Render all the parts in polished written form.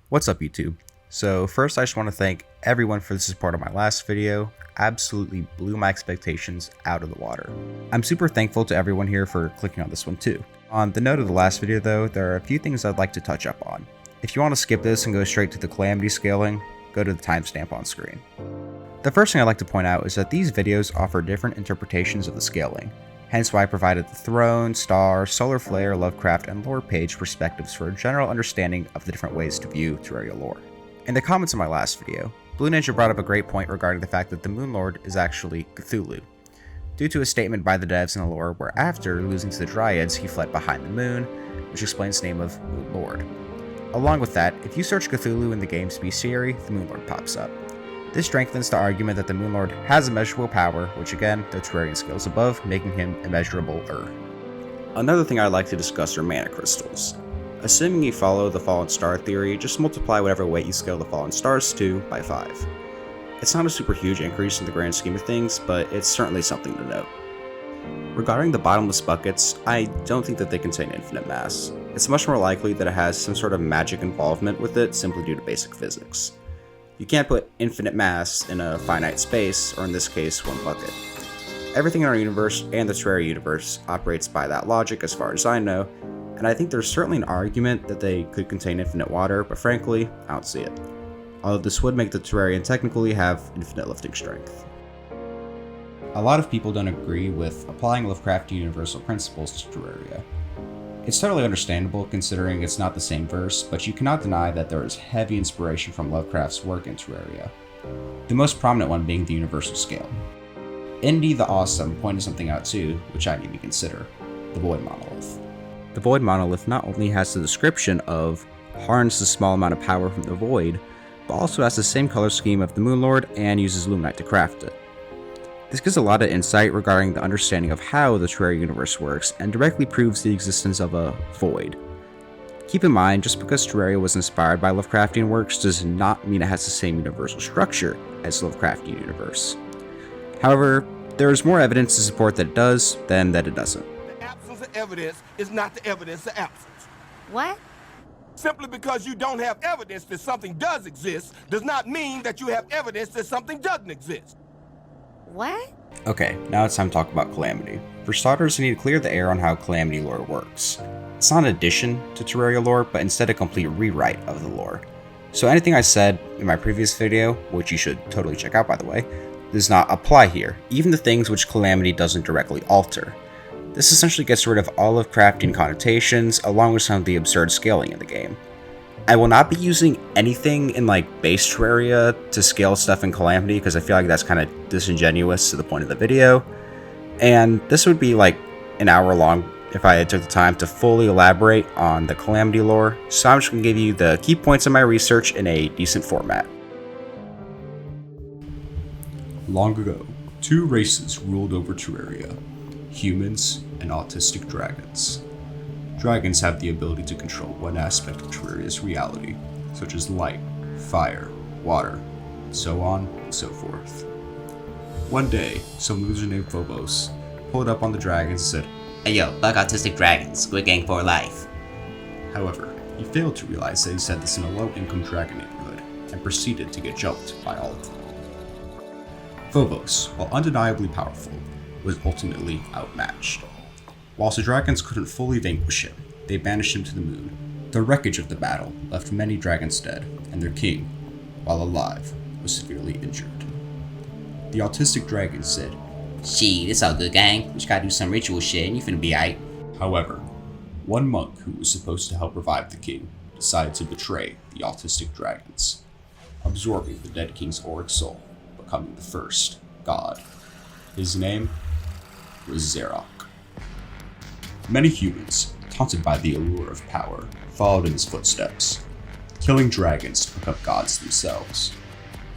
What's up, YouTube? So first I just want to thank everyone for the support on my last video. Absolutely blew my expectations out of the water. I'm super thankful to everyone here for clicking on this one too. On the note of the last video though, there are a few things I'd like to touch up on. If you want to skip this and go straight to the Calamity scaling, go to the timestamp on screen. The first thing I'd like to point out is that these videos offer different interpretations of the scaling, hence why I provided the Throne, Star, Solar Flare, Lovecraft, and Lore page perspectives for a general understanding of the different ways to view Terraria lore. In the comments of my last video, Blue Ninja brought up a great point regarding the fact that the Moon Lord is actually Cthulhu, due to a statement by the devs in the lore where after losing to the Dryads he fled behind the moon, which explains the name of Moon Lord. Along with that, if you search Cthulhu in the game's bestiary, the Moon Lord pops up. This strengthens the argument that the Moon Lord has immeasurable power, which again, the Terrarian scales above, making him immeasurable-er. Another thing I'd like to discuss are mana crystals. Assuming you follow the fallen star theory, just multiply whatever weight you scale the fallen stars to by 5. It's not a super huge increase in the grand scheme of things, but it's certainly something to note. Regarding the bottomless buckets, I don't think that they contain infinite mass. It's much more likely that it has some sort of magic involvement with it simply due to basic physics. You can't put infinite mass in a finite space, or in this case, one bucket. Everything in our universe and the Terraria universe operates by that logic as far as I know, and I think there's certainly an argument that they could contain infinite water, but frankly, I don't see it. Although this would make the Terrarian technically have infinite lifting strength. A lot of people don't agree with applying Lovecraftian universal principles to Terraria. It's totally understandable considering it's not the same verse, but you cannot deny that there is heavy inspiration from Lovecraft's work in Terraria, the most prominent one being the universal scale. Indy the Awesome pointed something out too, which I need to consider: the Void Monolith. The Void Monolith not only has the description of harness a small amount of power from the void, but also has the same color scheme of the Moon Lord and uses Luminite to craft it. This gives a lot of insight regarding the understanding of how the Terraria universe works and directly proves the existence of a void. Keep in mind, just because Terraria was inspired by Lovecraftian works does not mean it has the same universal structure as the Lovecraftian universe. However, there is more evidence to support that it does than that it doesn't. The absence of evidence is not the evidence of absence. What? Simply because you don't have evidence that something does exist does not mean that you have evidence that something doesn't exist. What? Okay, now it's time to talk about Calamity. For starters, I need to clear the air on how Calamity lore works. It's not an addition to Terraria lore, but instead a complete rewrite of the lore. So anything I said in my previous video, which you should totally check out by the way, does not apply here, even the things which Calamity doesn't directly alter. This essentially gets rid of all of Lovecraftian connotations, along with some of the absurd scaling in the game. I will not be using anything in like base Terraria to scale stuff in Calamity because I feel like that's kind of disingenuous to the point of the video. And this would be like an hour long if I took the time to fully elaborate on the Calamity lore, so I'm just going to give you the key points of my research in a decent format. Long ago, two races ruled over Terraria: humans and autistic dragons. Dragons have the ability to control one aspect of Terraria's reality, such as light, fire, water, and so on and so forth. One day, some loser named Phobos pulled up on the dragons and said, "Hey yo, fuck autistic dragons, Squid Gang for life." However, he failed to realize that he said this in a low-income dragon neighborhood, and proceeded to get jumped by all of them. Phobos, while undeniably powerful, was ultimately outmatched. Whilst the dragons couldn't fully vanquish him, they banished him to the moon. The wreckage of the battle left many dragons dead, and their king, while alive, was severely injured. The autistic dragon said, "Shit, it's all good, gang. We just gotta do some ritual shit and you finna be aight." However, one monk who was supposed to help revive the king decided to betray the autistic dragons, absorbing the dead king's auric soul, becoming the first god. His name was Xerok. Many humans, taunted by the allure of power, followed in his footsteps, killing dragons to become gods themselves.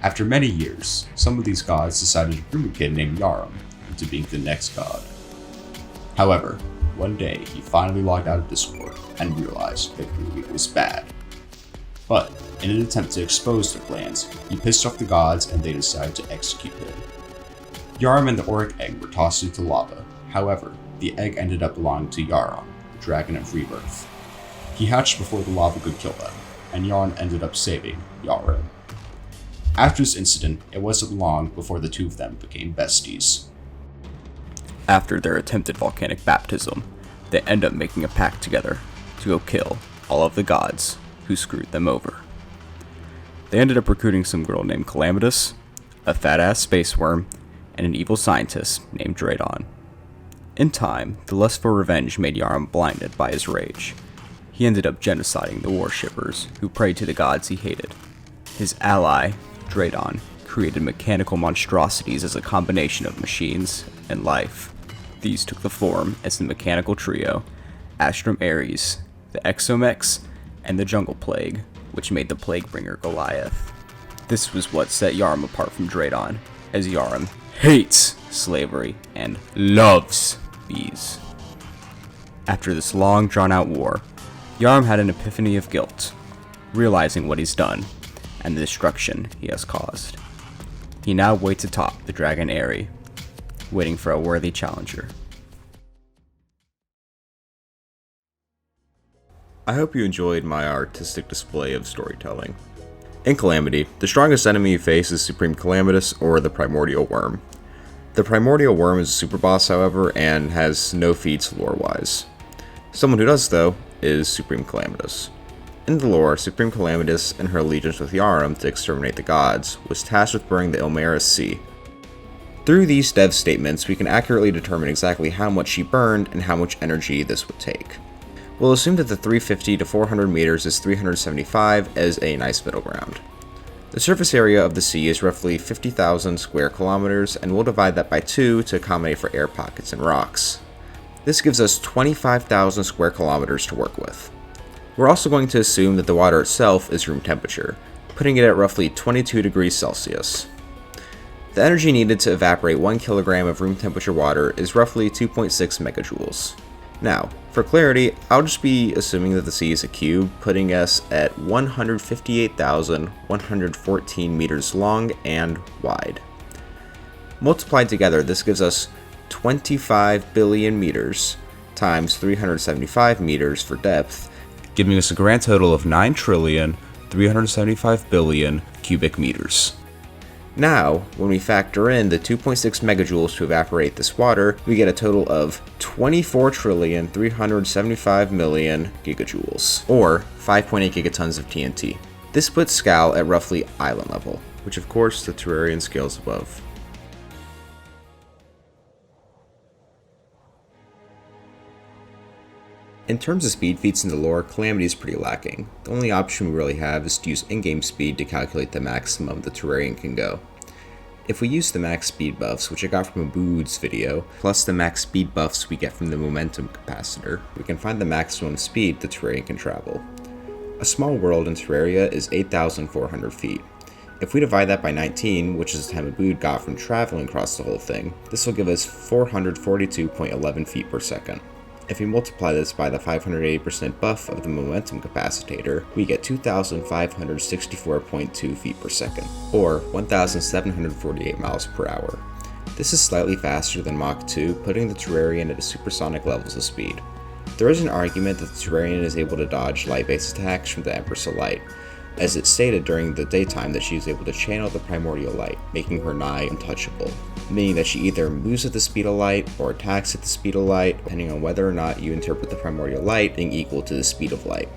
After many years, some of these gods decided to groom a kid named Yarum into being the next god. However, one day he finally logged out of Discord and realized that grooming was bad. But, in an attempt to expose their plans, he pissed off the gods and they decided to execute him. Yarum and the auric egg were tossed into lava. However, the egg ended up belonging to Yarum, the dragon of rebirth. He hatched before the lava could kill them, and Yarn ended up saving Yarrow. After this incident, it wasn't long before the two of them became besties. After their attempted volcanic baptism, they end up making a pact together to go kill all of the gods who screwed them over. They ended up recruiting some girl named Calamitous, a fat-ass space worm, and an evil scientist named Draydon. In time, the lust for revenge made Yarm blinded by his rage. He ended up genociding the worshippers who prayed to the gods he hated. His ally, Draydon, created mechanical monstrosities as a combination of machines and life. These took the form as the mechanical trio, Astrum Ares, the Exomex, and the Jungle Plague, which made the Plaguebringer Goliath. This was what set Yarm apart from Draydon, as Yarm hates slavery and loves bees. After this long drawn-out war, Yarm had an epiphany of guilt, realizing what he's done and the destruction he has caused. He now waits atop the Dragon Eyrie, waiting for a worthy challenger. I hope you enjoyed my artistic display of storytelling. In Calamity, the strongest enemy you face is Supreme Calamitous or the Primordial Worm. The Primordial Worm is a super boss, however, and has no feats lore-wise. Someone who does, though, is Supreme Calamitous. In the lore, Supreme Calamitous and her allegiance with Yarm to exterminate the gods was tasked with burning the Ilmaris Sea. Through these dev statements, we can accurately determine exactly how much she burned and how much energy this would take. We'll assume that the 350 to 400 meters is 375 as a nice middle ground. The surface area of the sea is roughly 50,000 square kilometers, and we'll divide that by 2 to accommodate for air pockets and rocks. This gives us 25,000 square kilometers to work with. We're also going to assume that the water itself is room temperature, putting it at roughly 22 degrees Celsius. The energy needed to evaporate 1 kilogram of room temperature water is roughly 2.6 megajoules. Now, for clarity, I'll just be assuming that the sea is a cube, putting us at 158,114 meters long and wide. Multiplied together, this gives us 25 billion meters times 375 meters for depth, giving us a grand total of 9,375,000,000,000 cubic meters. Now, when we factor in the 2.6 megajoules to evaporate this water, we get a total of 24,375,000,000 gigajoules, or 5.8 gigatons of TNT. This puts Skal at roughly island level, which of course the Terrarian scales above. In terms of speed feats in the lore, Calamity is pretty lacking. The only option we really have is to use in-game speed to calculate the maximum the Terrarian can go. If we use the max speed buffs, which I got from a Boods video, plus the max speed buffs we get from the momentum capacitor, we can find the maximum speed the Terrarian can travel. A small world in Terraria is 8,400 feet. If we divide that by 19, which is the time a Bood got from traveling across the whole thing, this will give us 442.11 feet per second. If we multiply this by the 580% buff of the momentum capacitor, we get 2,564.2 feet per second, or 1,748 miles per hour. This is slightly faster than Mach 2, putting the Terrarian at supersonic levels of speed. There is an argument that the Terrarian is able to dodge light-based attacks from the Empress of Light, as it's stated during the daytime that she is able to channel the primordial light, making her nigh untouchable, meaning that she either moves at the speed of light or attacks at the speed of light, depending on whether or not you interpret the primordial light being equal to the speed of light.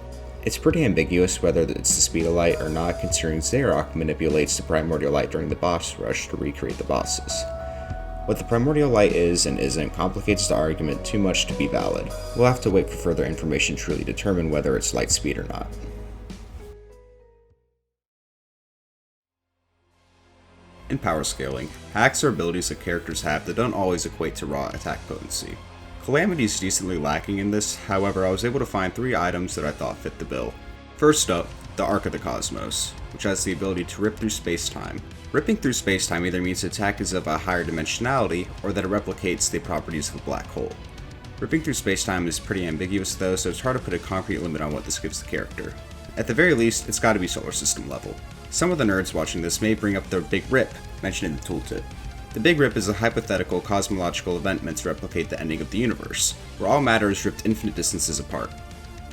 It's pretty ambiguous whether it's the speed of light or not, considering Xerok manipulates the primordial light during the boss rush to recreate the bosses. What the primordial light is and isn't complicates the argument too much to be valid. We'll have to wait for further information to truly determine whether it's light speed or not. In Powerscaling, hacks are abilities that characters have that don't always equate to raw attack potency. Calamity is decently lacking in this, however I was able to find 3 items that I thought fit the bill. First up, the Arc of the Cosmos, which has the ability to rip through space-time. Ripping through space-time either means the attack is of a higher dimensionality, or that it replicates the properties of a black hole. Ripping through space-time is pretty ambiguous though, so it's hard to put a concrete limit on what this gives the character. At the very least, it's gotta be solar system level. Some of the nerds watching this may bring up the Big Rip, mentioned in the tooltip. The Big Rip is a hypothetical cosmological event meant to replicate the ending of the universe, where all matter is ripped infinite distances apart.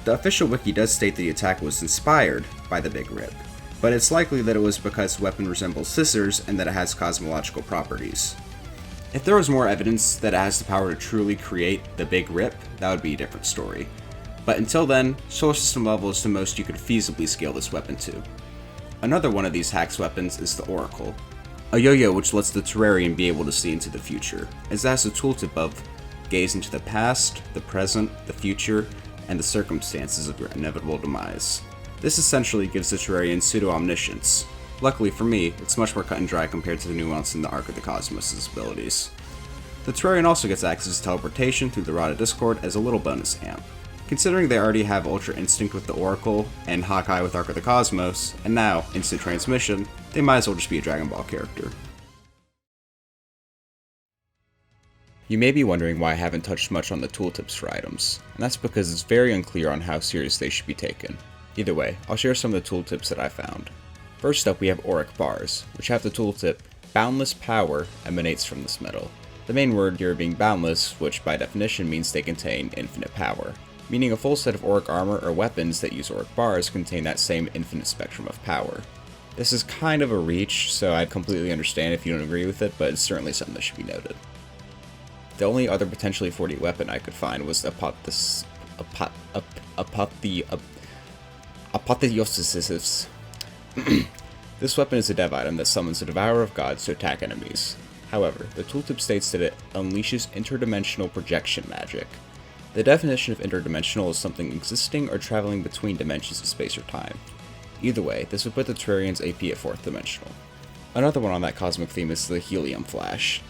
The official wiki does state that the attack was inspired by the Big Rip, but it's likely that it was because the weapon resembles scissors and that it has cosmological properties. If there was more evidence that it has the power to truly create the Big Rip, that would be a different story. But until then, solar system level is the most you could feasibly scale this weapon to. Another one of these hacks weapons is the Oracle, a yo-yo which lets the Terrarian be able to see into the future, as it has a tooltip of gaze into the past, the present, the future, and the circumstances of your inevitable demise. This essentially gives the Terrarian pseudo-omniscience. Luckily for me, it's much more cut and dry compared to the nuance in the Arc of the Cosmos' abilities. The Terrarian also gets access to teleportation through the Rod of Discord as a little bonus amp. Considering they already have Ultra Instinct with the Oracle, and Hawkeye with Arc of the Cosmos, and now Instant Transmission, they might as well just be a Dragon Ball character. You may be wondering why I haven't touched much on the tooltips for items, and that's because it's very unclear on how serious they should be taken. Either way, I'll share some of the tooltips that I found. First up, we have auric bars, which have the tooltip Boundless Power emanates from this metal. The main word here being boundless, which by definition means they contain infinite power, meaning a full set of auric armor or weapons that use auric bars contain that same infinite spectrum of power. This is kind of a reach, so I completely understand if you don't agree with it, but it's certainly something that should be noted. The only other potentially 40 weapon I could find was the Apotheosis. This weapon is a dev item that summons the Devourer of Gods to attack enemies. However, the tooltip states that it unleashes interdimensional projection magic. The definition of interdimensional is something existing or traveling between dimensions of space or time. Either way, this would put the Terrarian's AP at 4th dimensional. Another one on that cosmic theme is the Helium Flash,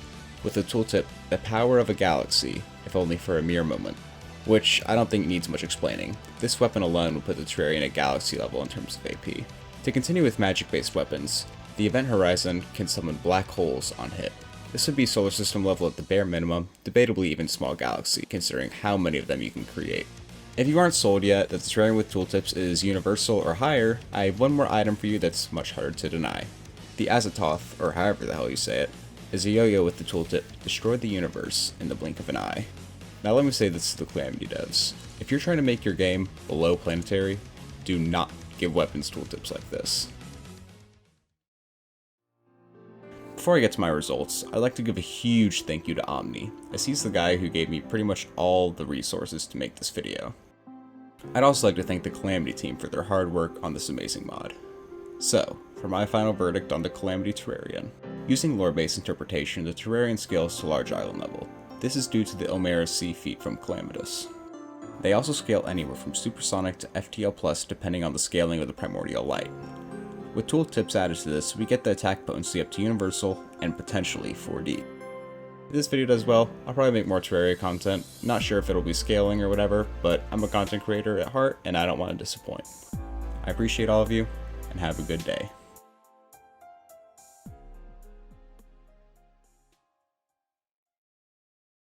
with the tooltip The Power of a Galaxy, if only for a mere moment, which I don't think needs much explaining. This weapon alone would put the Terrarian at galaxy level in terms of AP. To continue with magic-based weapons, the Event Horizon can summon black holes on hit. This would be solar system level at the bare minimum, debatably even small galaxy, considering how many of them you can create. If you aren't sold yet that the Terrarian with tooltips is universal or higher, I have one more item for you that's much harder to deny. The Azathoth, or however the hell you say it, is a yo-yo with the tooltip Destroy the Universe in the blink of an eye. Now let me say this to the Calamity devs. If you're trying to make your game below planetary, do not give weapons tooltips like this. Before I get to my results, I'd like to give a huge thank you to Omni, as he's the guy who gave me pretty much all the resources to make this video. I'd also like to thank the Calamity team for their hard work on this amazing mod. So, for my final verdict on the Calamity Terrarian. Using lore-based interpretation, the Terrarian scales to large island level. This is due to the Omera Sea feat from Calamitous. They also scale anywhere from supersonic to FTL+, depending on the scaling of the primordial light. With tooltips added to this, we get the attack potency up to universal and potentially 4D. If this video does well, I'll probably make more Terraria content. Not sure if it'll be scaling or whatever, but I'm a content creator at heart and I don't want to disappoint. I appreciate all of you, and have a good day.